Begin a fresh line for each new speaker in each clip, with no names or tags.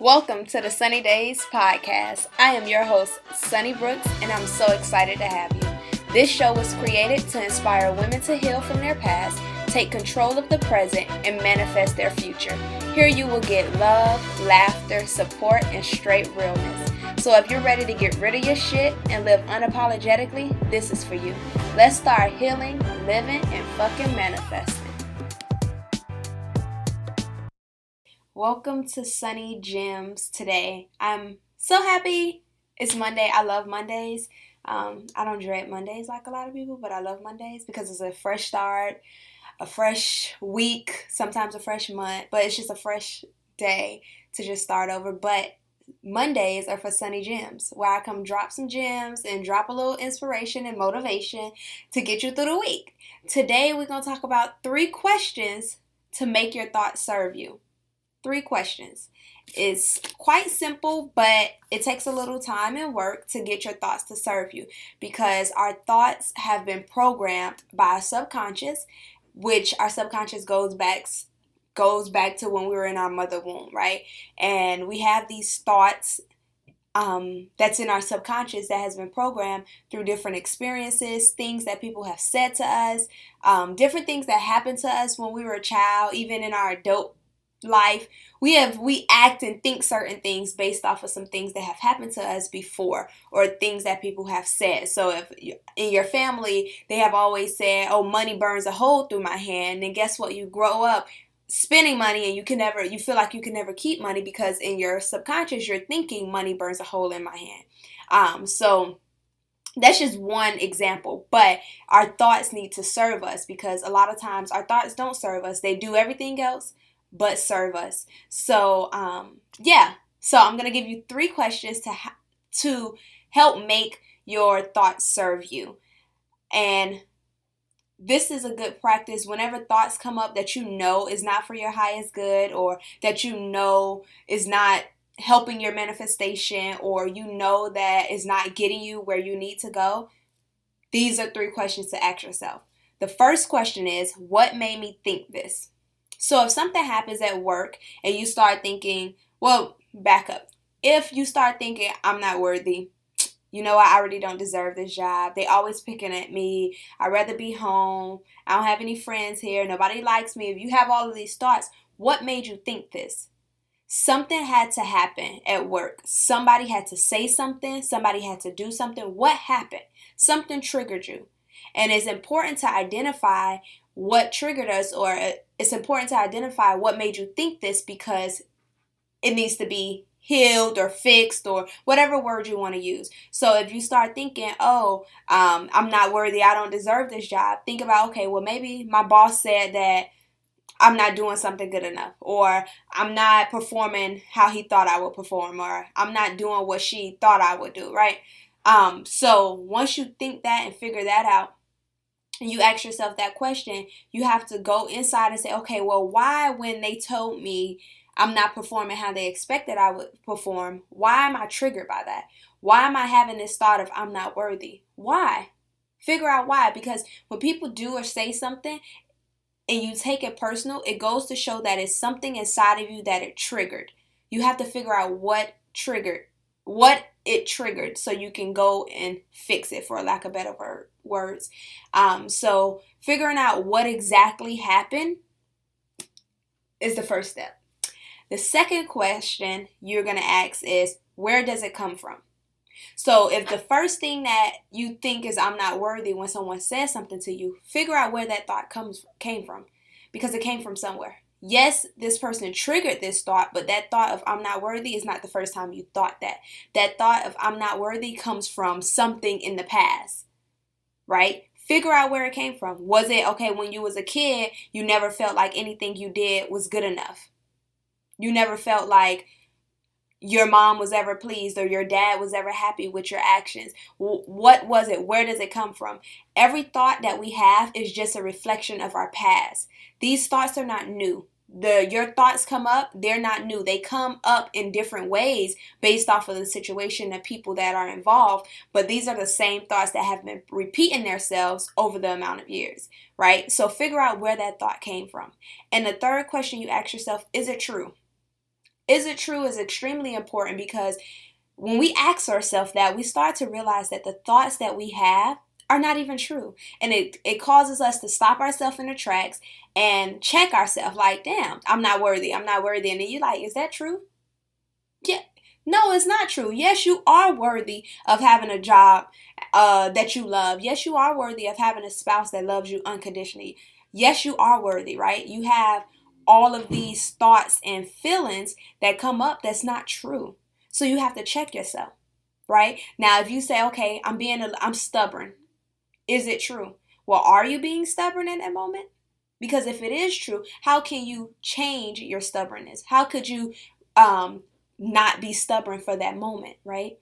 Welcome to the Sunny Days Podcast. I am your host, Sunny Brooks, and I'm so excited to have you. This show was created to inspire women to heal from their past, take control of the present, and manifest their future. Here you will get love, laughter, support, and straight realness. So if you're ready to get rid of your shit and live unapologetically, this is for you. Let's start healing, living, and fucking manifesting. Welcome to Sunny Gems today. I'm so happy it's Monday. I love Mondays. I don't dread Mondays like a lot of people, but I love Mondays because it's a fresh start, a fresh week, sometimes a fresh month, but it's just a fresh day to just start over. But Mondays are for Sunny Gems, where I come drop some gems and drop a little inspiration and motivation to get you through the week. Today we're going to talk about 3 questions to make your thoughts serve you. 3 questions. It's quite simple, but it takes a little time and work to get your thoughts to serve you because our thoughts have been programmed by our subconscious, which our subconscious goes back to when we were in our mother womb, right? And we have these thoughts that's in our subconscious that has been programmed through different experiences, things that people have said to us, different things that happened to us when we were a child, even in our adult life. We act and think certain things based off of some things that have happened to us before or things that people have said. So if in your family they have always said, oh, money burns a hole through my hand, then guess what? You grow up spending money and you feel like you can never keep money because in your subconscious you're thinking money burns a hole in my hand. So that's just one example, but our thoughts need to serve us because a lot of times our thoughts don't serve us. They do everything else but serve us. So, So I'm going to give you 3 questions to help make your thoughts serve you. And this is a good practice whenever thoughts come up that you know is not for your highest good or that you know is not helping your manifestation or you know that is not getting you where you need to go. These are 3 questions to ask yourself. The first question is, what made me think this? So if something happens at work and you start thinking, well, back up. If you start thinking, I'm not worthy, you know what, I already don't deserve this job. They always picking at me. I'd rather be home. I don't have any friends here. Nobody likes me. If you have all of these thoughts, what made you think this? Something had to happen at work. Somebody had to say something. Somebody had to do something. What happened? Something triggered you. And it's important to identify what triggered us, or it's important to identify what made you think this because it needs to be healed or fixed or whatever word you want to use. So if you start thinking, I'm not worthy, I don't deserve this job, think about, okay, well, maybe my boss said that I'm not doing something good enough, or I'm not performing how he thought I would perform, or I'm not doing what she thought I would do, right? So once you think that and figure that out, and you ask yourself that question, you have to go inside and say, okay, well, why when they told me I'm not performing how they expected I would perform, why am I triggered by that? Why am I having this thought of I'm not worthy? Why? Figure out why. Because when people do or say something and you take it personal, it goes to show that it's something inside of you that it triggered. You have to figure out what it triggered so you can go and fix it, for lack of better words. So figuring out what exactly happened is the first step. The second question you're going to ask is, where does it come from? So if the first thing that you think is I'm not worthy when someone says something to you, figure out where that thought came from, because it came from somewhere. Yes, this person triggered this thought, but that thought of I'm not worthy is not the first time you thought that. That thought of I'm not worthy comes from something in the past, right? Figure out where it came from. Was it, okay, when you was a kid, you never felt like anything you did was good enough? You never felt like your mom was ever pleased or your dad was ever happy with your actions? What was it? Where does it come from? Every thought that we have is just a reflection of our past. These thoughts are not new. Your thoughts come up, they're not new. They come up in different ways based off of the situation and people that are involved, but these are the same thoughts that have been repeating themselves over the amount of years, right? So figure out where that thought came from. And the third question you ask yourself, is it true? Is it true is extremely important, because when we ask ourselves that, we start to realize that the thoughts that we have are not even true. And it causes us to stop ourselves in the tracks and check ourselves like, damn, I'm not worthy. I'm not worthy. And then you're like, is that true? Yeah. No, it's not true. Yes, you are worthy of having a job that you love. Yes, you are worthy of having a spouse that loves you unconditionally. Yes, you are worthy, right? You have all of these thoughts and feelings that come up that's not true. So you have to check yourself, right? Now, if you say, okay, I'm stubborn. Is it true? Well, are you being stubborn in that moment? Because if it is true, how can you change your stubbornness? How could you um, not be stubborn for that moment, right?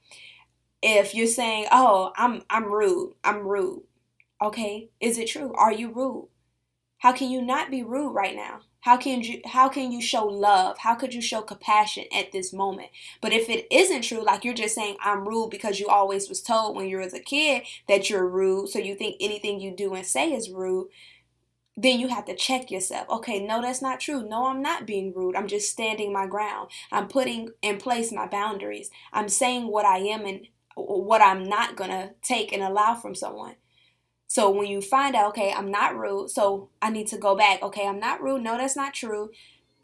If you're saying, "Oh, I'm rude. I'm rude." Okay, is it true? Are you rude? How can you not be rude right now? How can you show love? How could you show compassion at this moment? But if it isn't true, like you're just saying I'm rude because you always was told when you were a kid that you're rude, so you think anything you do and say is rude, then you have to check yourself. Okay, no, that's not true. No, I'm not being rude. I'm just standing my ground. I'm putting in place my boundaries. I'm saying what I am and what I'm not going to take and allow from someone. So when you find out, okay, I'm not rude, so I need to go back. Okay, I'm not rude. No, that's not true.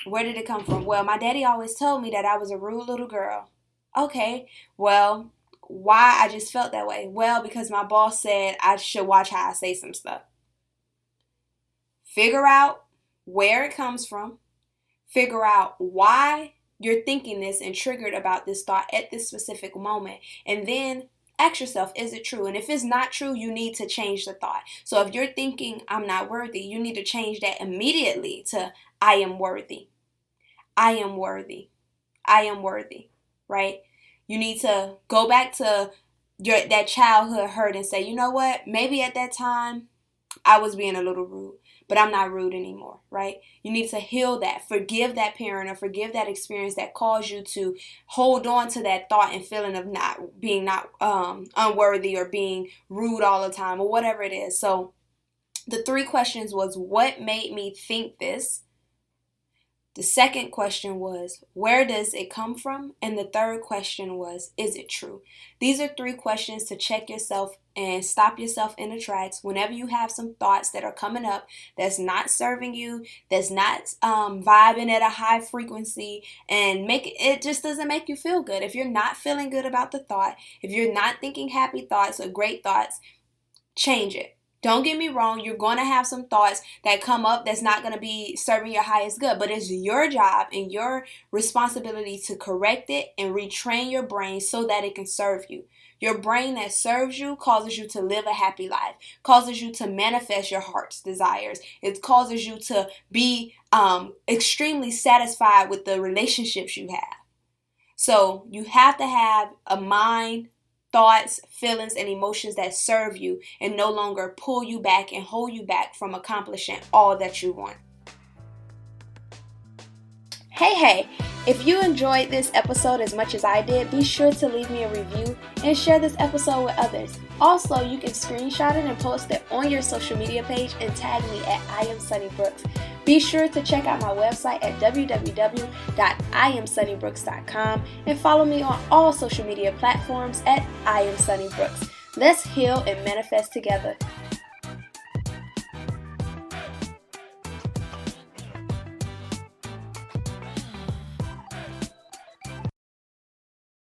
Where did it come from? Well, my daddy always told me that I was a rude little girl. Okay, well, why I just felt that way? Well, because my boss said I should watch how I say some stuff. Figure out where it comes from. Figure out why you're thinking this and triggered about this thought at this specific moment. And then ask yourself, is it true? And if it's not true, you need to change the thought. So if you're thinking, I'm not worthy, you need to change that immediately to, I am worthy. I am worthy. I am worthy, right? You need to go back to that childhood hurt and say, you know what? Maybe at that time I was being a little rude, but I'm not rude anymore, right? You need to heal that, forgive that parent or forgive that experience that caused you to hold on to that thought and feeling of not unworthy or being rude all the time or whatever it is. So the 3 questions was, what made me think this? The second question was, where does it come from? And the third question was, is it true? These are 3 questions to check yourself and stop yourself in the tracks whenever you have some thoughts that are coming up that's not serving you, that's not vibing at a high frequency, and it just doesn't make you feel good. If you're not feeling good about the thought, if you're not thinking happy thoughts or great thoughts, change it. Don't get me wrong, you're going to have some thoughts that come up that's not going to be serving your highest good, but it's your job and your responsibility to correct it and retrain your brain so that it can serve you. Your brain that serves you causes you to live a happy life, causes you to manifest your heart's desires. It causes you to be extremely satisfied with the relationships you have. So you have to have a mind, thoughts, feelings, and emotions that serve you and no longer pull you back and hold you back from accomplishing all that you want. Hey, if you enjoyed this episode as much as I did, be sure to leave me a review and share this episode with others. Also, you can screenshot it and post it on your social media page and tag me at I am Sunny Brooks. Be sure to check out my website at www.iamsunnybrooks.com and follow me on all social media platforms at I am Sunny Brooks. Let's heal and manifest together.